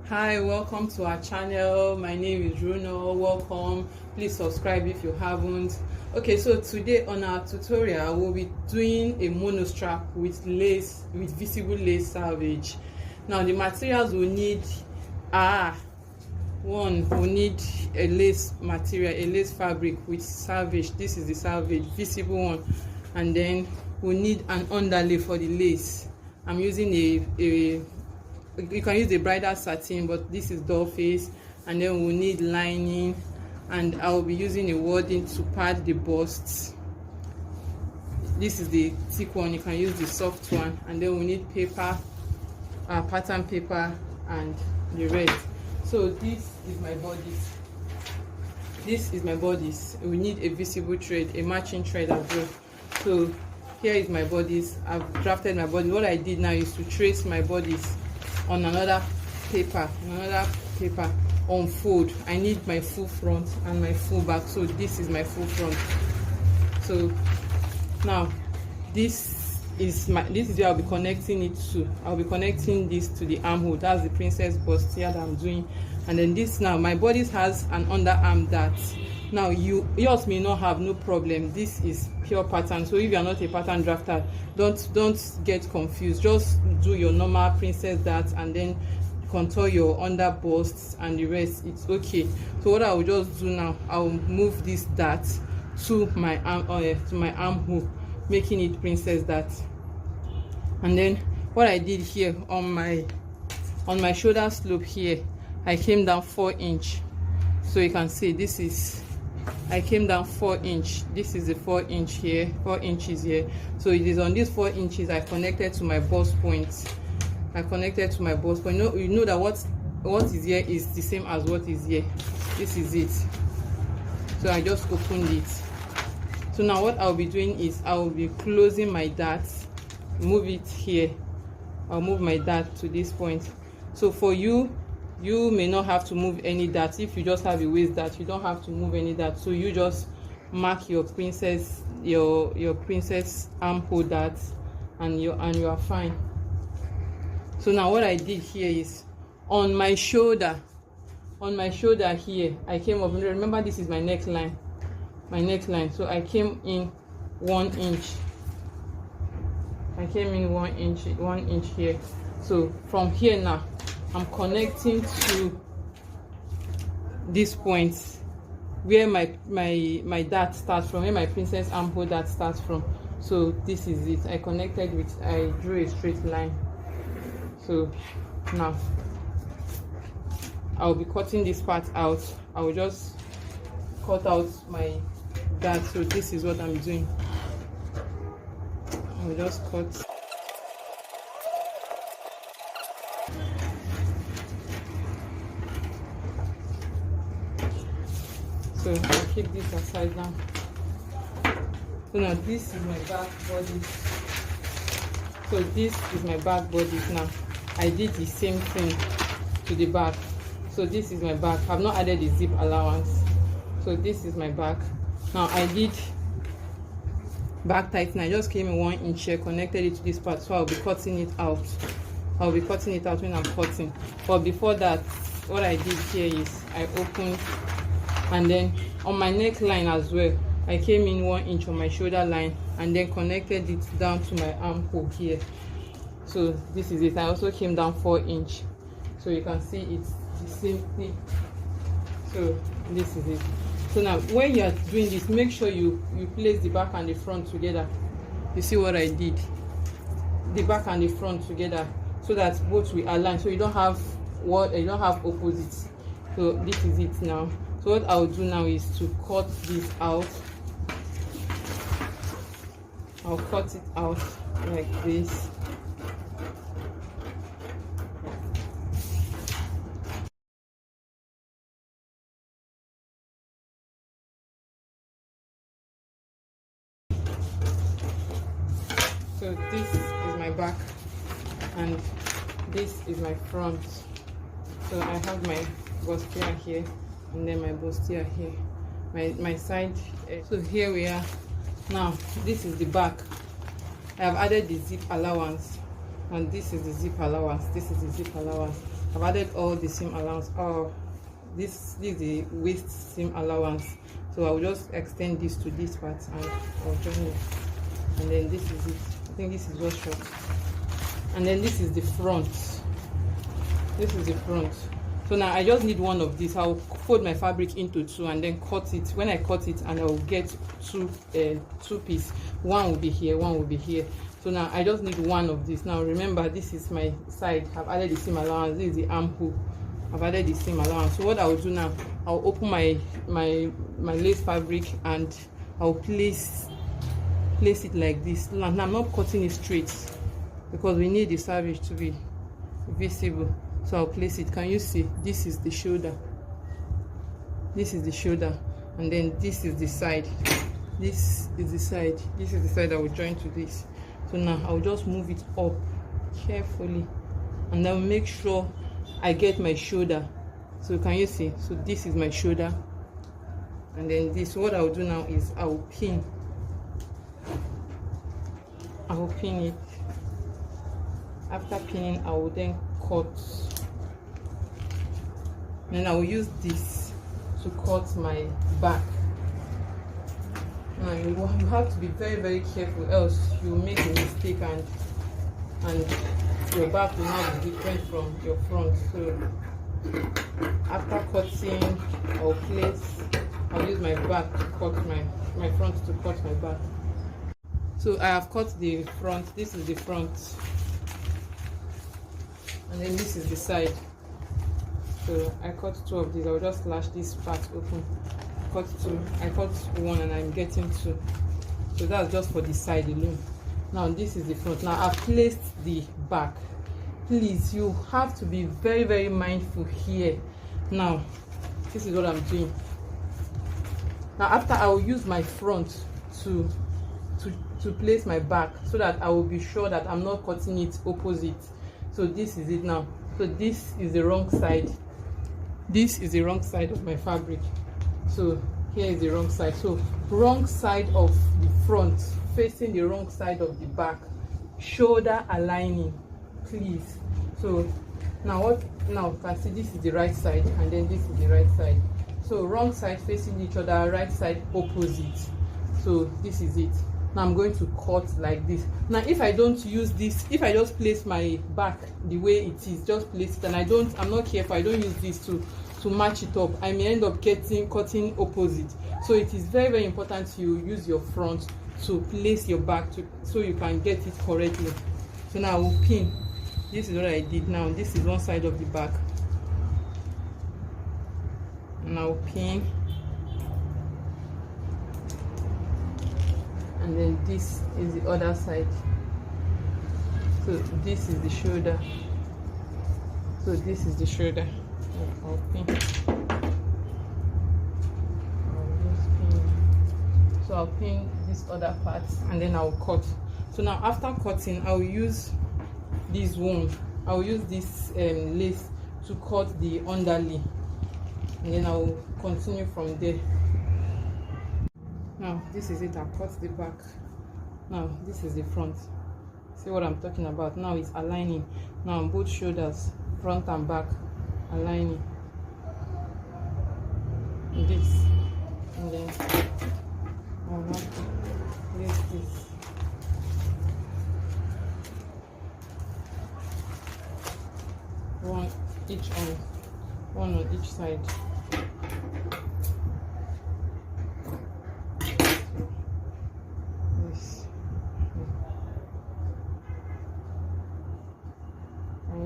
Hi, welcome to our channel. My name is Runo. Welcome. Please subscribe if you haven't. Okay, so today on our tutorial we'll be doing a monostrap with lace, with visible lace selvage. Now the materials we need are: one, we need a lace material, a lace fabric with selvage. This is the selvage, visible one. And then we need an underlay for the lace. I'm using you can use the bridal satin, but this is doll face. And then we'll need lining, and I'll be using a wording to pad the bust. This is the thick one, you can use the soft one. And then we need paper, pattern paper, and the rest. So this is my bodice. This is my bodice. We need a visible thread, a matching thread as well. So here is my bodice. I've drafted my body. What I did now is to trace my bodice on another paper, unfold. I need my full front and my full back. So this is my full front. So now this is where I'll be connecting it to. I'll be connecting this to the armhole. That's the princess bust here that I'm doing. And then this, now my bodice has an underarm dart. Now yours may not have, no problem. This is pure pattern. So if you are not a pattern drafter, don't get confused. Just do your normal princess dart and then contour your under busts and the rest. It's okay. So what I will just do now, I will move this dart to my armhole, making it princess dart. And then what I did here on my shoulder slope here, I came down 4 inch. So you can see this is, I came down 4 inch. This is the 4 inch here, 4 inches here. So it is on these 4 inches I connected to my bust point. I connected to my bust point. You know that what is here is the same as what is here. This is it. So I just opened it. So now what I'll be doing is I will be closing my dart, move it here. I'll move my dart to this point. So for you may not have to move any dart. If you just have a waist dart, you don't have to move any dart. So you just mark your princess armhole dart, and you are fine. So now what I did here is on my shoulder here, I came up. Remember, this is my neckline. So I came in 1 inch. I came in 1 inch here. So from here now, I'm connecting to this point where my dart starts from, where my princess armhole dart starts from. So this is it. I drew a straight line. So now I'll be cutting this part out. I will just cut out my dart. So this is what I'm doing. I will just cut. So I'll keep this aside now. So now this is my back body. So this is my back body now. I did the same thing to the back. So this is my back. I've not added the zip allowance. So this is my back. Now I did back tightening. I just came in 1 inch here, connected it to this part. So I'll be cutting it out. I'll be cutting it out when I'm cutting. But before that, what I did here is I opened. And then on my neckline as well, I came in 1 inch on my shoulder line and then connected it down to my armhole here. So this is it. I also came down 4 inch. So you can see it's the same thing. So this is it. So now when you are doing this, make sure you place the back and the front together. You see what I did? The back and the front together, so that both will align. So you don't have opposites. So this is it now. So what I'll do now is to cut this out. I'll cut it out like this. So this is my back and this is my front. So I have my bustier here and then my bustier here, my side. So here we are. Now this is the back. I have added the zip allowance, and this is the zip allowance. This is the zip allowance. I've added all the seam allowance. This is the waist seam allowance, so I'll just extend this to this part and I'll join it. And then this is it. I think this is just short. And then this is the front. This is the front. So now I just need one of these. I'll fold my fabric into two and then cut it. When I cut it, and I'll get two pieces. One will be here, one will be here. So now I just need one of these. Now remember, this is my side. I've added the seam allowance. This is the armhole. I've added the seam allowance. So what I'll do now, I'll open my lace fabric and I'll place it like this. Now I'm not cutting it straight because we need the service to be visible. So I'll place it. Can you see? This is the shoulder. This is the shoulder, and then this is the side. This is the side. This is the side I will join to this. So now I'll just move it up carefully, and I'll make sure I get my shoulder. So can you see? So this is my shoulder, and then this. What I'll do now is I'll pin it. After pinning, I will then cut. Then I will use this to cut my back. Now you have to be very, very careful, else you make a mistake and your back will not be different from your front. So after cutting, I'll use my back to cut my front to cut my back. So I have cut the front. This is the front, and then this is the side. So I cut two of these. I'll just slash this part open. I cut one and I'm getting two. So that's just for the side alone. Now this is the front. Now I've placed the back. Please, you have to be very, very mindful here. Now this is what I'm doing. Now after, I will use my front to place my back so that I will be sure that I'm not cutting it opposite. So this is it now. So this is the wrong side. This is the wrong side of my fabric. So here is the wrong side. So wrong side of the front facing the wrong side of the back. Shoulder aligning, please. So now you can see this is the right side and then this is the right side. So wrong side facing each other, right side opposite. So this is it. Now I'm going to cut like this. Now if I don't use this, if I just place my back the way it is, just place it, and I'm not careful, I don't use this to match it up, I may end up cutting opposite. So it is very, very important you use your front to place your back so you can get it correctly. So now I will pin. This is what I did. Now this is one side of the back, and I'll pin. And then this is the other side. So this is the shoulder. So this is the shoulder. I'll pin. So I'll pin this other part and then I'll cut. So now after cutting, I'll use this one. I'll use this lace to cut the underlay, and then I'll continue from there. Now this is it. I cut the back. Now this is the front. See what I'm talking about? Now it's aligning. Now on both shoulders, front and back, aligning. This, and then I'll have to place this. One on each side.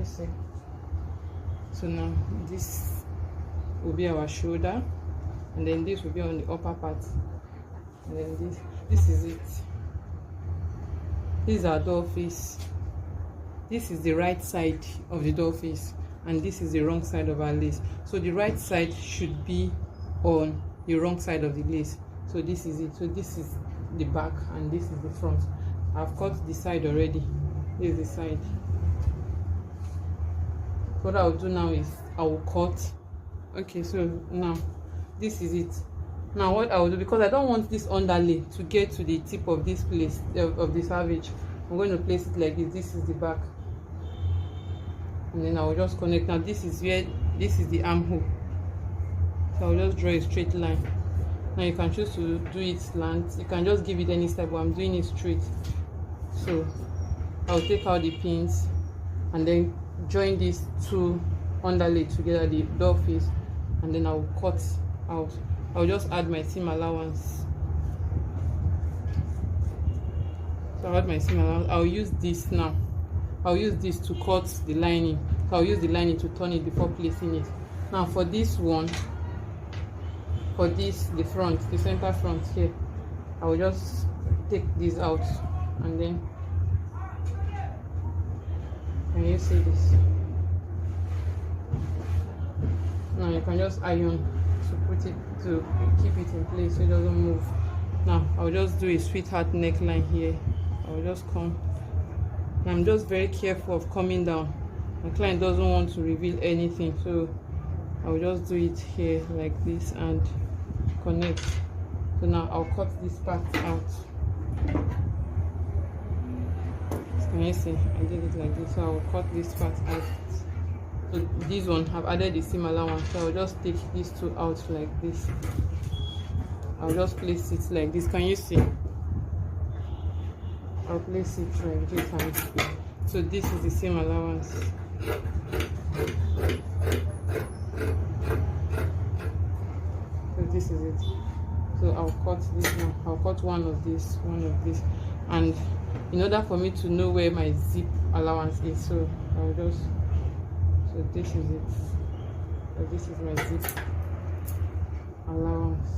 See. So now this will be our shoulder, and then this will be on the upper part, and then this is it. This is our doll face. This is the right side of the doll face, and this is the wrong side of our lace. So the right side should be on the wrong side of the lace. So this is it. So this is the back and this is the front. I've cut the side already. This is the side. What I'll do now is I will cut. Okay, so now this is it. Now what I will do, because I don't want this underlay to get to the tip of this place of the savage, I'm going to place it like this. This is the back. and then I will just connect. Now this is the armhole, so I'll just draw a straight line. Now you can choose to do it slant, you can just give it any style, but I'm doing it straight. So I'll take out the pins and then join these two underlay together, the door face, and then I'll cut out. I'll just add my seam allowance. So I'll add my seam allowance. I'll use this now. I'll use this to cut the lining. So I'll use the lining to turn it before placing it. Now for this one, for this, the front, the center front here, I will just take this out, and then, can you see this? Now you can just iron to put it, to keep it in place so it doesn't move. Now I'll just do a sweetheart neckline here. I'll just come. I'm just very careful of coming down. My client doesn't want to reveal anything, so I'll just do it here like this and connect. So now I'll cut this part out. Can you see? I did it like this, so I'll cut this part out. So this one, I've added the seam allowance, so I'll just take these two out like this. I'll just place it like this. Can you see? I'll place it like this, and so this is the seam allowance. So this is it. So I'll cut this now. I'll cut one of this, and in order for me to know where my zip allowance is, so I'll just, so this is it. So this is my zip allowance.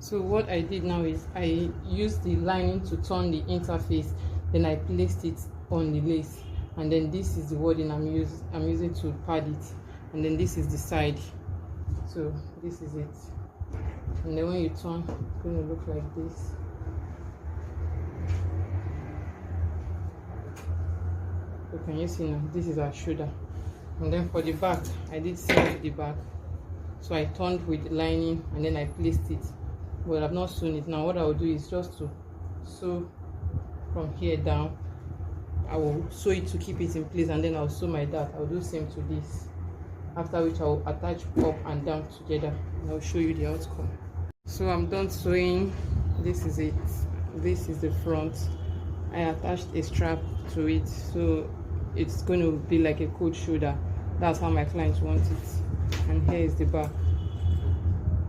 So what I did now is I used the lining to turn the interface, then I placed it on the lace, and then this is the wording I'm using to pad it, and then this is the side. So this is it, and then when you turn, it's going to look like this. So can you see now? This is our shoulder, and then for the back, I did same to the back. So I turned with the lining and then I placed it. Well, I've not sewn it. Now what I will do is just to sew from here down. I will sew it to keep it in place, and then I'll sew my dart. I'll do same to this, after which I'll attach up and down together, and I'll show you the outcome. So I'm done sewing. This is it. This is the front. I attached a strap to it, so it's going to be like a coat shoulder. That's how my clients want it. And here is the back.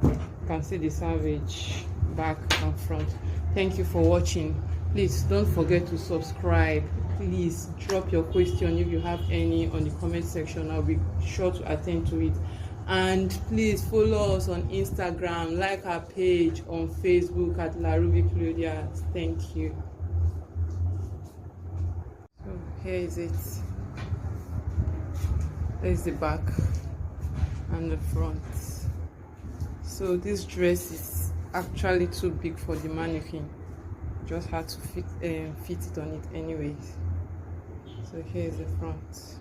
You can see the savage back and front. Thank you for watching. Please don't forget to subscribe. Please drop your question if you have any on the comment section. I'll be sure to attend to it. And please follow us on Instagram, like our page on Facebook at La Ruby Claudia. Thank you. So here is it. There's the back and the front. So this dress is actually too big for the mannequin. Just had to fit it on it anyways. So here's the front.